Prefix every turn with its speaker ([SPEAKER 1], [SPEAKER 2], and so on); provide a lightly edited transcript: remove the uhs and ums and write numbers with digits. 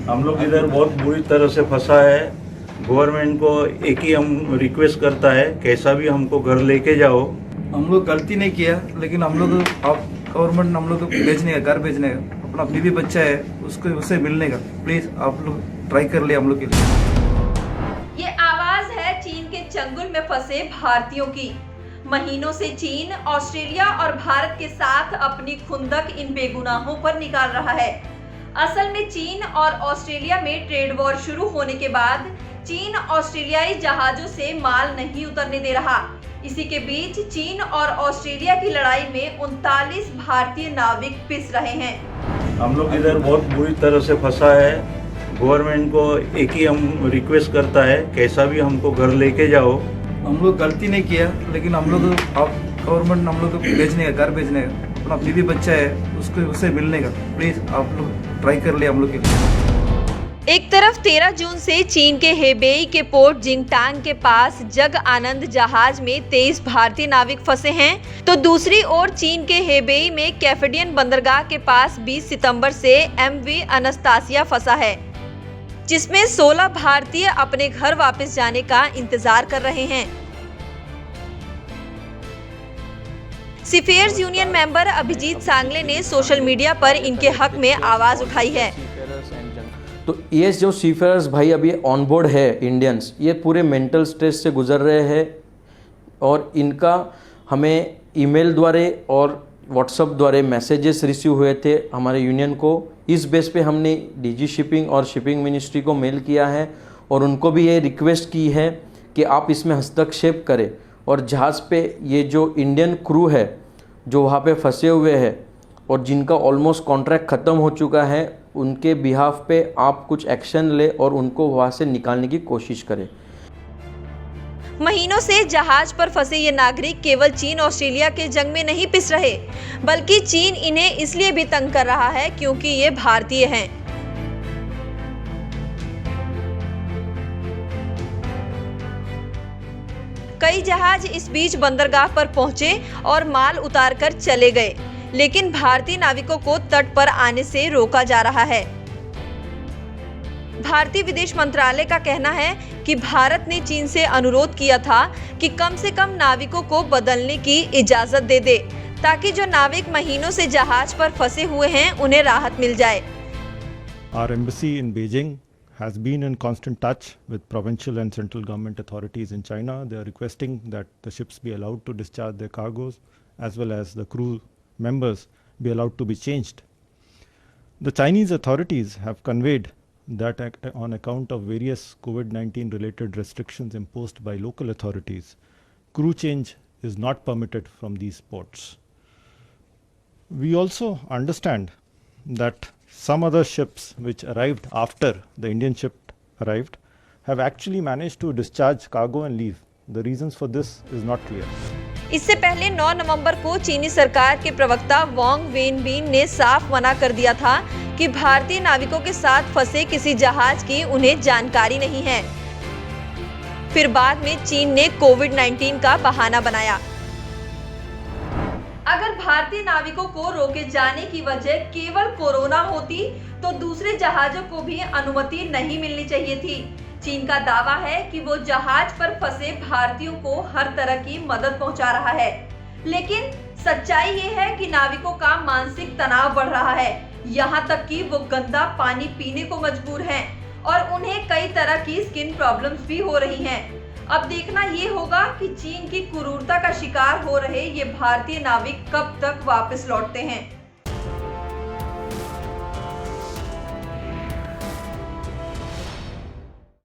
[SPEAKER 1] हम लोग इधर बहुत बुरी तरह से फंसा है। गवर्नमेंट को एक ही हम रिक्वेस्ट करता है, कैसा भी हमको घर लेके जाओ।
[SPEAKER 2] हम लोग गलती नहीं किया, लेकिन हम लोग आप गवर्नमेंट हम लोग को भेजने का, घर भेजने का, अपना बीवी बच्चा है उसको उससे मिलने का, प्लीज आप लोग ट्राई कर ले हम लोग के लिए।
[SPEAKER 3] ये आवाज है चीन के चंगुल में फंसे भारतीयों की। महीनों से चीन, ऑस्ट्रेलिया और भारत के साथ अपनी खुंदक इन बेगुनाहों पर निकाल रहा है। असल में चीन और ऑस्ट्रेलिया में ट्रेड वॉर शुरू होने के बाद चीन ऑस्ट्रेलियाई जहाजों से माल नहीं उतरने दे रहा। इसी के बीच चीन और ऑस्ट्रेलिया की लड़ाई में 39 भारतीय नाविक पिस रहे हैं।
[SPEAKER 1] हम लोग इधर बहुत बुरी तरह से फंसा है। गवर्नमेंट को एक ही हम रिक्वेस्ट करता है, कैसा भी हमको घर लेके जाओ।
[SPEAKER 2] हम लोग गलती नहीं किया, लेकिन हम लोग आप गवर्नमेंट हम लोग को भेजने का, घर भेजने का, अपना बीवी बच्चा है उसको उससे मिलने का, प्लीज आप लोग ट्राई कर ले हम लोग के लिए।
[SPEAKER 3] एक तरफ 13 जून से चीन के हेबेई के पोर्ट जिंगटांग के पास जग आनंद जहाज में 23 भारतीय नाविक फंसे हैं, तो दूसरी ओर चीन के हेबेई में कैफेडियन बंदरगाह के पास 20 सितंबर से MV अनस्तासिया फंसा है, जिसमें 16 भारतीय अपने घर वापस जाने का इंतजार कर रहे हैं। सीफेयर्स यूनियन मेंबर अभिजीत सांगले ने सोशल मीडिया पर इनके हक में आवाज उठाई है।
[SPEAKER 4] तो ये जो सीफेयर्स भाई अभी ऑन बोर्ड है इंडियंस, ये पूरे मेंटल स्ट्रेस से गुजर रहे हैं और इनका हमें ईमेल द्वारा और व्हाट्सएप द्वारा मैसेजेस रिसीव हुए थे हमारे यूनियन को। इस बेस पे हमने डीजी शिपिंग और शिपिंग मिनिस्ट्री को मेल किया है और उनको भी ये रिक्वेस्ट की है कि आप इसमें हस्तक्षेप करें और जहाज़ पे ये जो इंडियन क्रू है जो वहाँ पे फंसे हुए हैं और जिनका ऑलमोस्ट कॉन्ट्रैक्ट ख़त्म हो चुका है, उनके बिहाफ पे आप कुछ एक्शन ले और उनको वहाँ से निकालने की कोशिश करें।
[SPEAKER 3] महीनों से जहाज पर फंसे ये नागरिक केवल चीन ऑस्ट्रेलिया के जंग में नहीं पिस रहे, बल्कि चीन इन्हें इसलिए भी तंग कर रहा है क्योंकि ये भारतीय हैं। कई जहाज इस बीच बंदरगाह पर पहुंचे और माल उतारकर चले गए, लेकिन भारतीय नाविकों को तट पर आने से रोका जा रहा है। भारतीय विदेश मंत्रालय का कहना है कि भारत ने चीन से अनुरोध किया था कि कम से कम नाविकों को बदलने की इजाजत दे दे, ताकि जो नाविक महीनों से जहाज पर फंसे हुए हैं उन्हें राहत मिल जाए।
[SPEAKER 5] Our embassy in Beijing has been in constant touch with provincial and central government authorities in China. They are requesting that the ships be allowed to discharge their cargoes as well as the crew members be allowed to be changed. The Chinese authorities have conveyed that on account of various COVID-19 related restrictions imposed by local authorities, crew change is not permitted from these ports. We also understand that some other ships which arrived after the Indian ship arrived have actually managed to discharge cargo and leave. The reasons for this is not clear.
[SPEAKER 3] इससे पहले 9 नवंबर को चीनी सरकार के प्रवक्ता वांग Wenbin ने साफ मना कर दिया था कि भारतीय नाविकों के साथ फंसे किसी जहाज की उन्हें जानकारी नहीं है। फिर बाद में चीन ने कोविड-19 का बहाना बनाया। अगर भारतीय नाविकों को रोके जाने की वजह केवल कोरोना होती तो दूसरे जहाजों को भी अनुमति नहीं मिलनी चाहिए थी। चीन का दावा है कि वो जहाज पर फंसे भारतीयों को हर तरह की मदद पहुंचा रहा है, लेकिन सच्चाई ये है कि नाविकों का मानसिक तनाव बढ़ रहा है, यहाँ तक कि वो गंदा पानी पीने को मजबूर हैं और उन्हें कई तरह की स्किन प्रॉब्लम्स भी हो रही हैं। अब देखना ये होगा कि चीन की क्रूरता का शिकार हो रहे ये भारतीय नाविक कब तक वापस लौटते हैं।